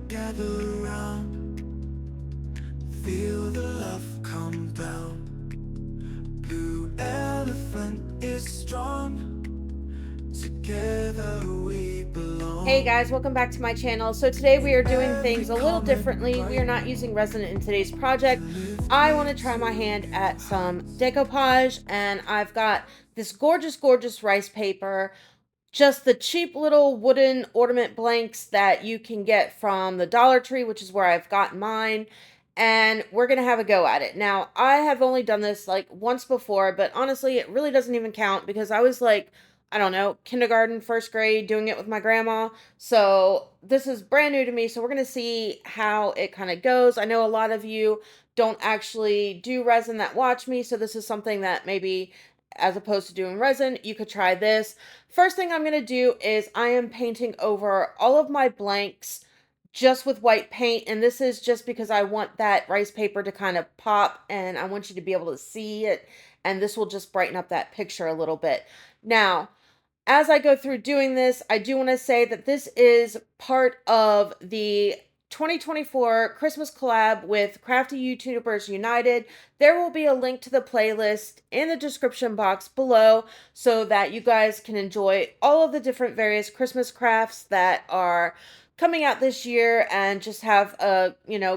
gather round, feel the love come down. Blue elephant is strong, together we belong. Hey guys, welcome back to my channel. So today we are doing things a little differently. We are not using resin in today's project. I want to try my hand at some decoupage, and I've got this gorgeous rice paper, just the cheap little wooden ornament blanks that you can get from the Dollar Tree, which is where I've gotten mine. And we're going to have a go at it. Now, I have only done this like once before, but honestly, it really doesn't even count because I was like, I don't know, kindergarten, first grade, doing it with my grandma. So this is brand new to me. So we're going to see how it kind of goes. I know a lot of you don't actually do resin that watch me. So this is something that maybe, as opposed to doing resin, you could try this. First thing I'm going to do is I am painting over all of my blanks just with white paint, and this is just because I want that rice paper to kind of pop, and I want you to be able to see it, and this will just brighten up that picture a little bit. Now, as I go through doing this, I do want to say that this is part of the 2024 Christmas collab with Crafty YouTubers United. There will be a link to the playlist in the description box below so that you guys can enjoy all of the different various Christmas crafts that are coming out this year and just have a,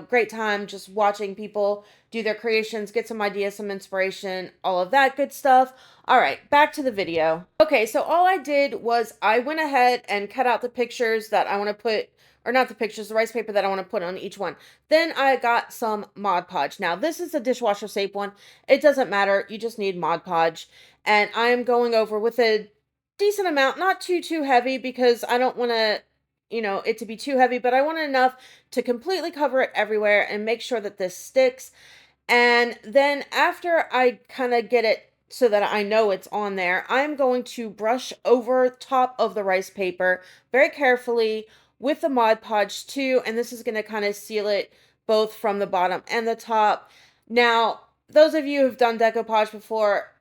great time just watching people do their creations, get some ideas, some inspiration, all of that good stuff. All right, back to the video. Okay, so all I did was I went ahead and cut out the pictures that I want to put, or not the pictures, the rice paper that I want to put on each one. Then I got some Mod Podge. Now, this is a dishwasher safe one. It doesn't matter. You just need Mod Podge. And I am going over with a decent amount, not too heavy because I don't want to, it to be too heavy, but I want enough to completely cover it everywhere and make sure that this sticks. And then after I kind of get it so that I know it's on there, I'm going to brush over top of the rice paper very carefully with the Mod Podge too, and this is going to kind of seal it both from the bottom and the top. Now, those of you who've done decoupage before,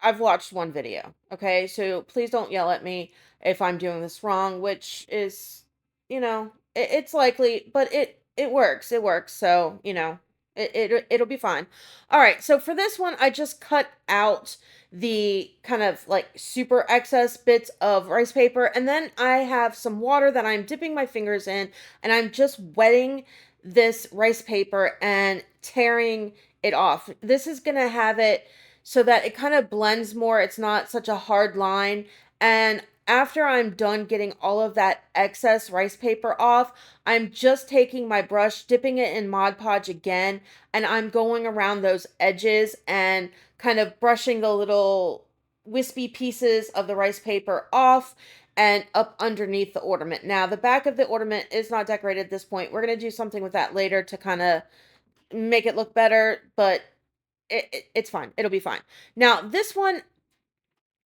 I've watched one video, okay? So please don't yell at me if I'm doing this wrong, which is, it's likely, but it works. It works. So, it'll be fine. All right. So for this one, I just cut out the kind of like super excess bits of rice paper. And then I have some water that I'm dipping my fingers in, and I'm just wetting this rice paper and tearing it off. This is going to have it so that it kind of blends more. It's not such a hard line. And after I'm done getting all of that excess rice paper off, I'm just taking my brush, dipping it in Mod Podge again, and I'm going around those edges and kind of brushing the little wispy pieces of the rice paper off and up underneath the ornament. Now, the back of the ornament is not decorated at this point. We're going to do something with that later to kind of make it look better, but it's fine. It'll be fine. Now, this one,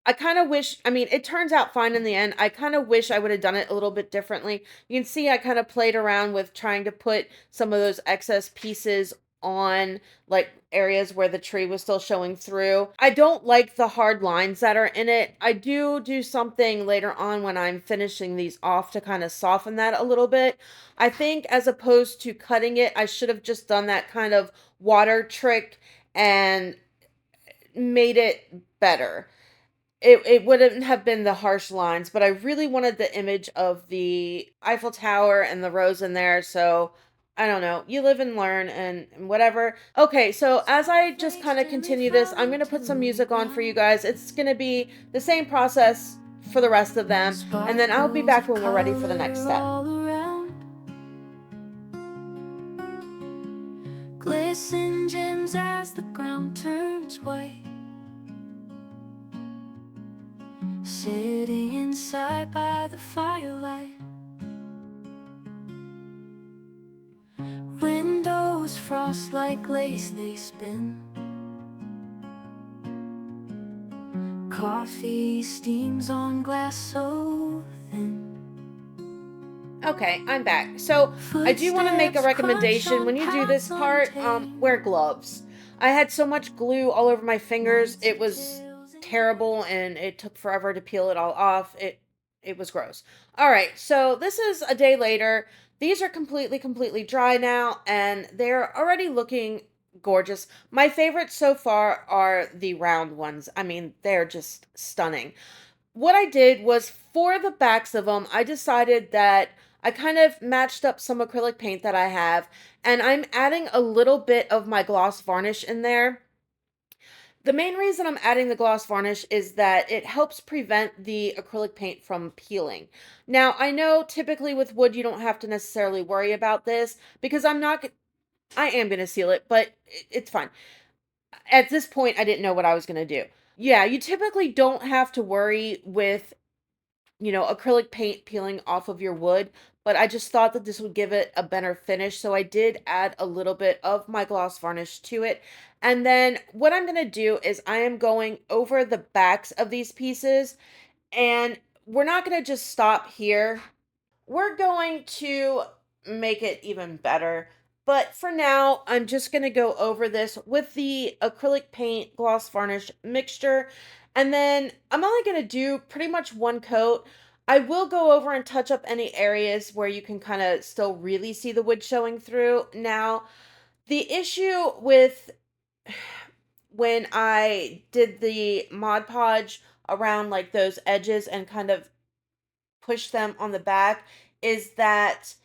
I kind of wish, it turns out fine in the end. I kind of wish I would have done it a little bit differently. You can see I kind of played around with trying to put some of those excess pieces on like areas where the tree was still showing through. I don't like the hard lines that are in it. I do something later on when I'm finishing these off to kind of soften that a little bit. I think as opposed to cutting it, I should have just done that kind of water trick and made it better. It wouldn't have been the harsh lines, but I really wanted the image of the Eiffel Tower and the rose in there, so I don't know. You live and learn and whatever. Okay, so as I just kind of continue this, I'm going to put some music on for you guys. It's going to be the same process for the rest of them, and then I'll be back when we're ready for the next step. Glisten gems as the ground turns white, sitting inside by the firelight. Windows frost like lace, they spin. Coffee steams on glass so thin. Okay, I'm back. So I do want to make a recommendation. When you do this part, wear gloves. I had so much glue all over my fingers. It was terrible and it took forever to peel it all off. It was gross. All right, so this is a day later. These are completely dry now, and they're already looking gorgeous. My favorites so far are the round ones. I mean, they're just stunning. What I did was for the backs of them, I decided that I kind of matched up some acrylic paint that I have, and I'm adding a little bit of my gloss varnish in there. The main reason I'm adding the gloss varnish is that it helps prevent the acrylic paint from peeling. Now, I know typically with wood you don't have to necessarily worry about this because I am going to seal it, but it's fine. At this point, I didn't know what I was going to do. Yeah, you typically don't have to worry with, acrylic paint peeling off of your wood, but I just thought that this would give it a better finish. So I did add a little bit of my gloss varnish to it. And then what I'm going to do is I am going over the backs of these pieces, and we're not going to just stop here. We're going to make it even better. But for now, I'm just going to go over this with the acrylic paint gloss varnish mixture. And then I'm only going to do pretty much one coat. I will go over and touch up any areas where you can kind of still really see the wood showing through. Now, the issue with when I did the Mod Podge around like those edges and kind of push them on the back is that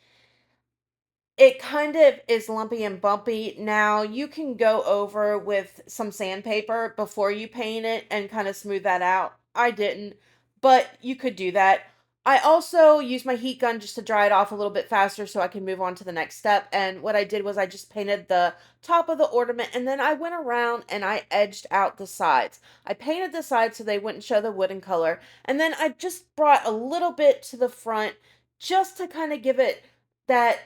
it kind of is lumpy and bumpy. Now, you can go over with some sandpaper before you paint it and kind of smooth that out. I didn't, but you could do that. I also use my heat gun just to dry it off a little bit faster so I can move on to the next step. And what I did was I just painted the top of the ornament, and then I went around and I edged out the sides. I painted the sides so they wouldn't show the wooden color. And then I just brought a little bit to the front just to kind of give it that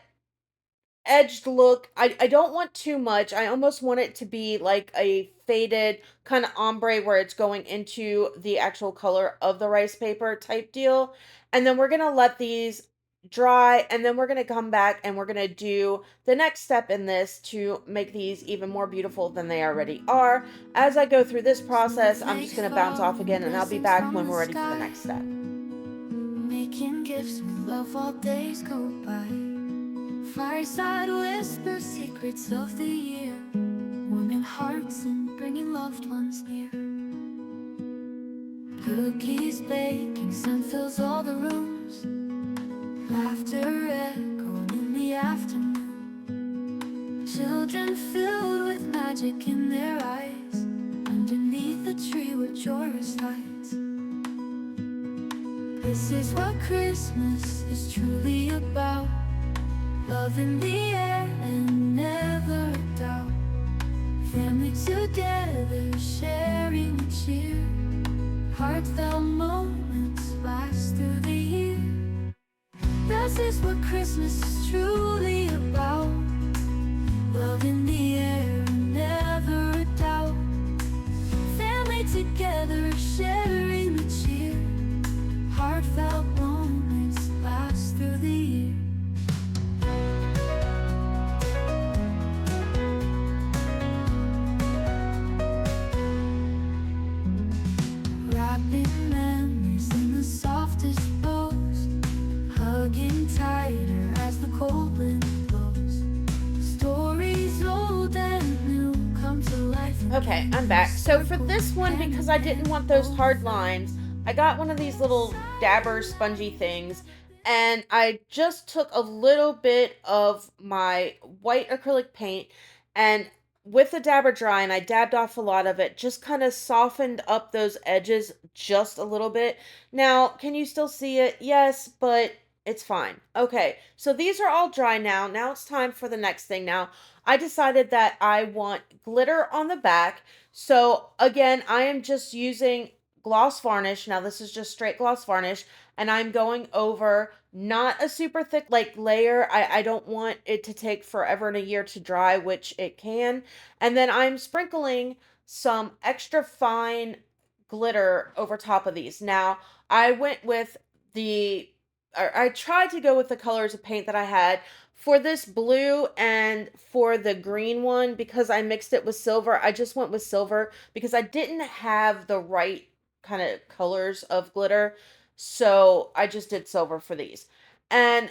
edged look. I don't want too much. I almost want it to be like a faded kind of ombre where it's going into the actual color of the rice paper type deal. And then we're going to let these dry, and then we're going to come back and we're going to do the next step in this to make these even more beautiful than they already are. As I go through this process, I'm just going to bounce off again, and I'll be back when we're ready for the next step. Making gifts with love while days go by. Fireside whisper secrets of the year, warming hearts and bringing loved ones near. Cookies baking, sun fills all the rooms, laughter echoing in the afternoon. Children filled with magic in their eyes, underneath the tree where joy resides. This is what Christmas is truly about. Love in the air and never a doubt. Family together, sharing the cheer. Heartfelt moments last through the year. This is what Christmas is truly about. Love in the air and never a doubt. Family together, sharing the cheer. Heartfelt moments last through the year. Wrapping memories in the softest bows, hugging tighter as the cold wind blows. Stories old and new come to life. Okay, I'm back. So for this one, because I didn't want those hard lines, I got one of these little dabber spongy things, and I just took a little bit of my white acrylic paint, and with the dabber dry, and I dabbed off a lot of it, just kind of softened up those edges just a little bit. Now, can you still see it? Yes, but it's fine. Okay, so these are all dry now. Now it's time for the next thing. Now, I decided that I want glitter on the back. So again, I am just using gloss varnish. Now this is just straight gloss varnish, and I'm going over not a super thick like layer. I don't want it to take forever and a year to dry, which it can. And then I'm sprinkling some extra fine glitter over top of these. Now I went with I tried to go with the colors of paint that I had. For this blue and for the green one, because I mixed it with silver, I just went with silver because I didn't have the right kind of colors of glitter. So I just did silver for these. And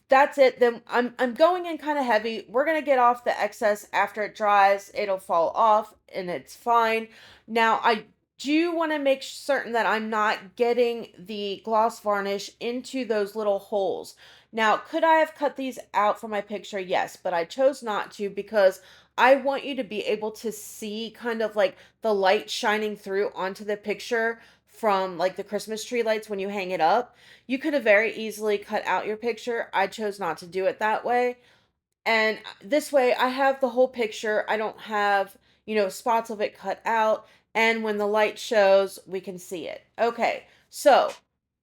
that's it. Then I'm going in kind of heavy. We're going to get off the excess after it dries. It'll fall off and it's fine. Now I do want to make certain that I'm not getting the gloss varnish into those little holes. Now, could I have cut these out for my picture? Yes, but I chose not to because I want you to be able to see kind of like the light shining through onto the picture from like the Christmas tree lights when you hang it up. You could have very easily cut out your picture. I chose not to do it that way. And this way I have the whole picture. I don't have, spots of it cut out. And when the light shows, we can see it. Okay, so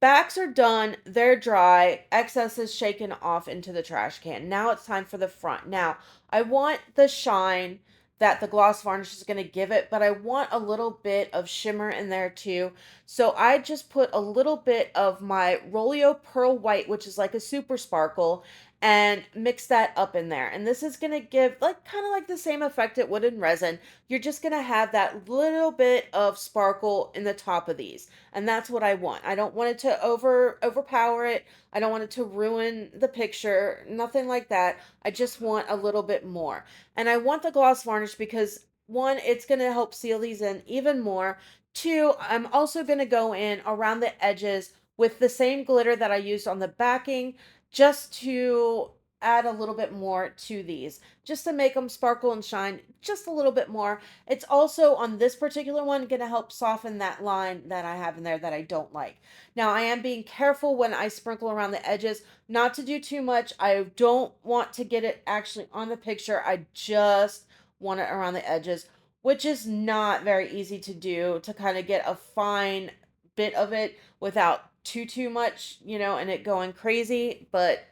backs are done. They're dry. Excess is shaken off into the trash can. Now it's time for the front. Now, I want the shine that the gloss varnish is going to give it, but I want a little bit of shimmer in there too. So I just put a little bit of my Rolio Pearl White, which is like a super sparkle, and mix that up in there. And this is going to give like kind of like the same effect it would in resin. You're just going to have that little bit of sparkle in the top of these. And that's what I want. I don't want it to overpower it. I don't want it to ruin the picture, nothing like that. I just want a little bit more. And I want the gloss varnish because one, it's going to help seal these in even more. Two, I'm also going to go in around the edges with the same glitter that I used on the backing, just to add a little bit more to these, just to make them sparkle and shine just a little bit more. It's also on this particular one going to help soften that line that I have in there that I don't like. Now I am being careful when I sprinkle around the edges not to do too much. I don't want to get it actually on the picture. I just want it around the edges, which is not very easy to do, to kind of get a fine bit of it without too much, and it going crazy, but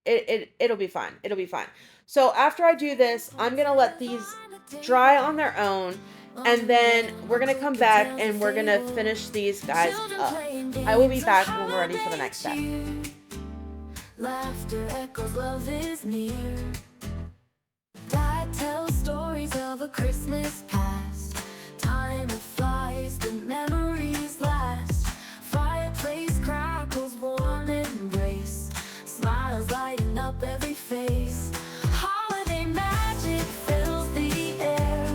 it'll be fine. It'll be fine. So after I do this, I'm going to let these dry on their own, and then we're going to come back and we're going to finish these guys up. I will be back when we're ready for the next step. Laughter echoes, love is near. Dad tells stories of a Christmas past. Time flies, the memories last. Fireplace crackles, warm embrace. Smiles lighten up every face. Holiday magic fills the air.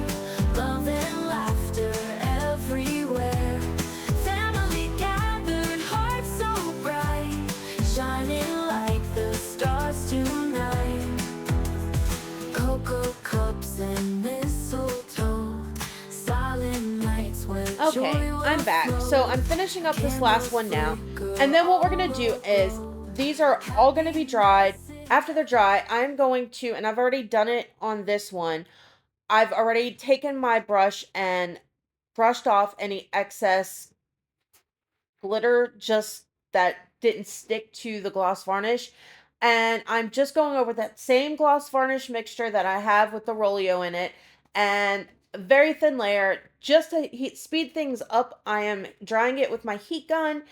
Love and laughter everywhere. Family gathered, hearts so bright, shining like the stars tonight. Cocoa cups and mistletoe. Silent nights when Okay, I'm back. So I'm finishing up this last one now. And then what we're going to do is these are all going to be dried. After they're dry, I'm going to, and I've already done it on this one, I've already taken my brush and brushed off any excess glitter just that didn't stick to the gloss varnish. And I'm just going over that same gloss varnish mixture that I have with the Rolio in it, and a very thin layer just to speed things up. I am drying it with my heat gun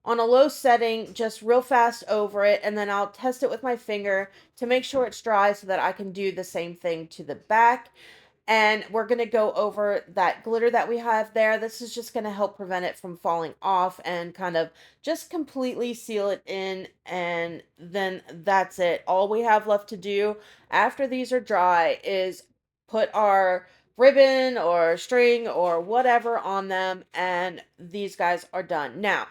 on a low setting, just real fast over it, and then I'll test it with my finger to make sure it's dry so that I can do the same thing to the back. And we're going to go over that glitter that we have there. This is just going to help prevent it from falling off and kind of just completely seal it in. And then that's it. All we have left to do after these are dry is put our ribbon or string or whatever on them, and these guys are done. Now,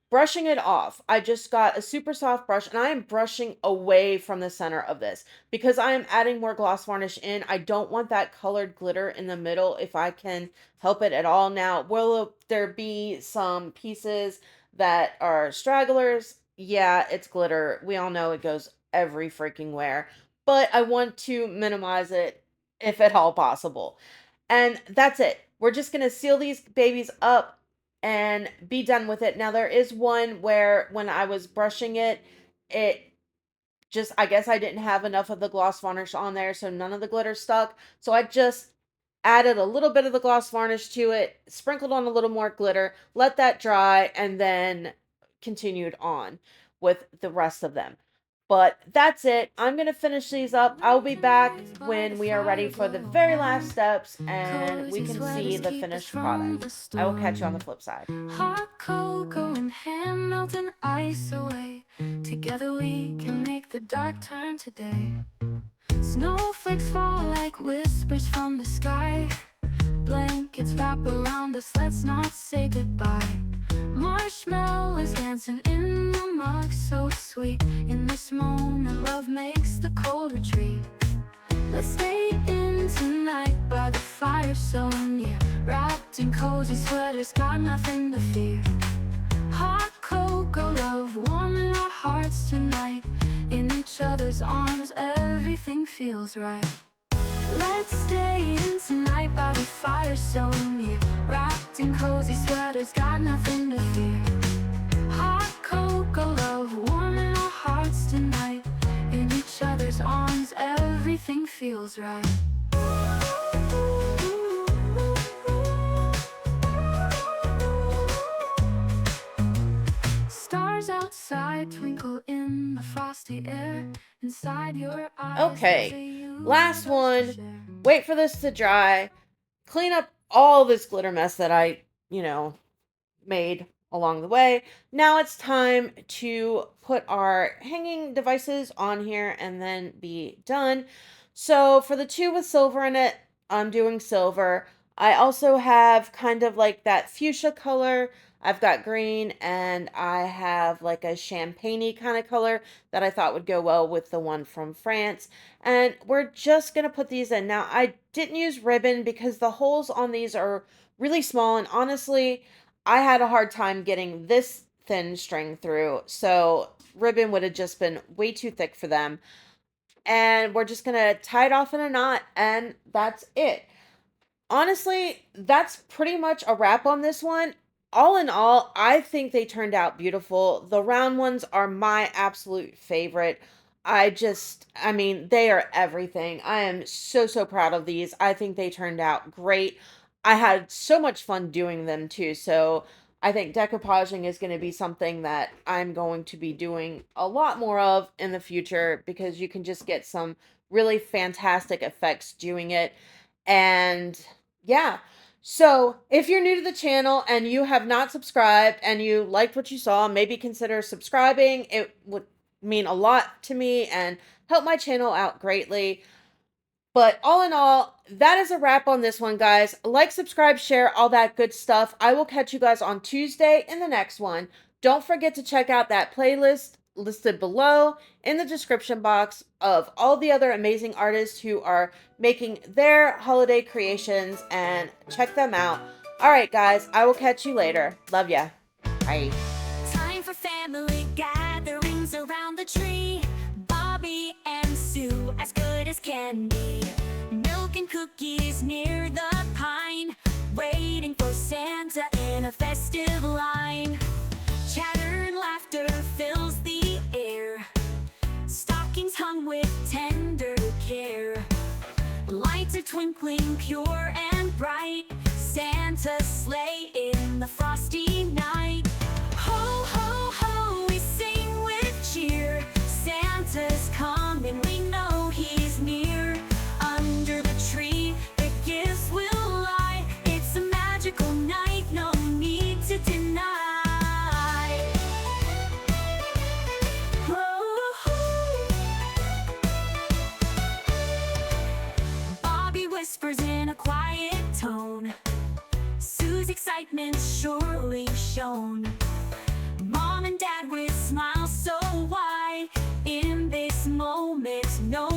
brushing it off, I just got a super soft brush, and I am brushing away from the center of this because I am adding more gloss varnish in. I don't want that colored glitter in the middle if I can help it at all. Now, will there be some pieces that are stragglers? Yeah, it's glitter. We all know it goes every freaking where, but I want to minimize it if at all possible. And that's it. We're just going to seal these babies up and be done with it. Now, there is one where when I was brushing it, it just, I guess I didn't have enough of the gloss varnish on there, so none of the glitter stuck. So I just added a little bit of the gloss varnish to it, sprinkled on a little more glitter, let that dry, and then continued on with the rest of them. But that's it. I'm going to finish these up. I'll be back when we are ready for the very last steps and we can see the finished product. I will catch you on the flip side. Hot cocoa and hand melting ice away. Together we can make the dark turn to day. Snowflakes fall like whispers from the sky. Blankets wrap around us, let's not say goodbye. Marshmallows dancing in the mug, so sweet. In this moment, love makes the cold retreat. Let's stay in tonight by the fire so near. Wrapped in cozy sweaters, got nothing to fear. Hot cocoa love, warming our hearts tonight. In each other's arms, everything feels right. Let's stay in tonight by the fire so near. Wrapped in cozy sweaters, got nothing to fear. Hot cocoa love, warming our hearts tonight. In each other's arms, everything feels right. Stars outside twinkle in the frosty air. Inside your eyes. Okay, last one. Wait for this to dry. Clean up all this glitter mess that I, made along the way. Now it's time to put our hanging devices on here and then be done. So for the two with silver in it, I'm doing silver. I also have kind of like that fuchsia color. I've got green, and I have like a champagne-y kind of color that I thought would go well with the one from France. And we're just going to put these in. Now, I didn't use ribbon because the holes on these are really small, and honestly, I had a hard time getting this thin string through, so ribbon would have just been way too thick for them. And we're just going to tie it off in a knot, and that's it. Honestly, that's pretty much a wrap on this one. All in all, I think they turned out beautiful. The round ones are my absolute favorite. They are everything. I am so, so proud of these. I think they turned out great. I had so much fun doing them too. So I think decoupaging is going to be something that I'm going to be doing a lot more of in the future, because you can just get some really fantastic effects doing it. And yeah. So if you're new to the channel and you have not subscribed and you liked what you saw, maybe consider subscribing. It would mean a lot to me and help my channel out greatly. But all in all, that is a wrap on this one, guys. Like, subscribe, share, all that good stuff. I will catch you guys on Tuesday in the next one. Don't forget to check out that playlist listed below in the description box of all the other amazing artists who are making their holiday creations, and check them out. All right, guys, I will catch you later. Love ya. Bye. Time for family gatherings around the tree. Bobby and Sue, as good as can be. Milk and cookies near the pine, waiting for Santa in a festive line. Chatter and laughter fills the air, stockings hung with tender care. Lights are twinkling pure and bright, Santa's sleigh in the frosty night. Ho, ho, ho, we sing with cheer. Santa's coming, we know he's near. Under the tree, the gifts will lie. It's a magical night, no need to deny. Whispers in a quiet tone, Sue's excitement surely shown. Mom and Dad with smiles so wide, in this moment no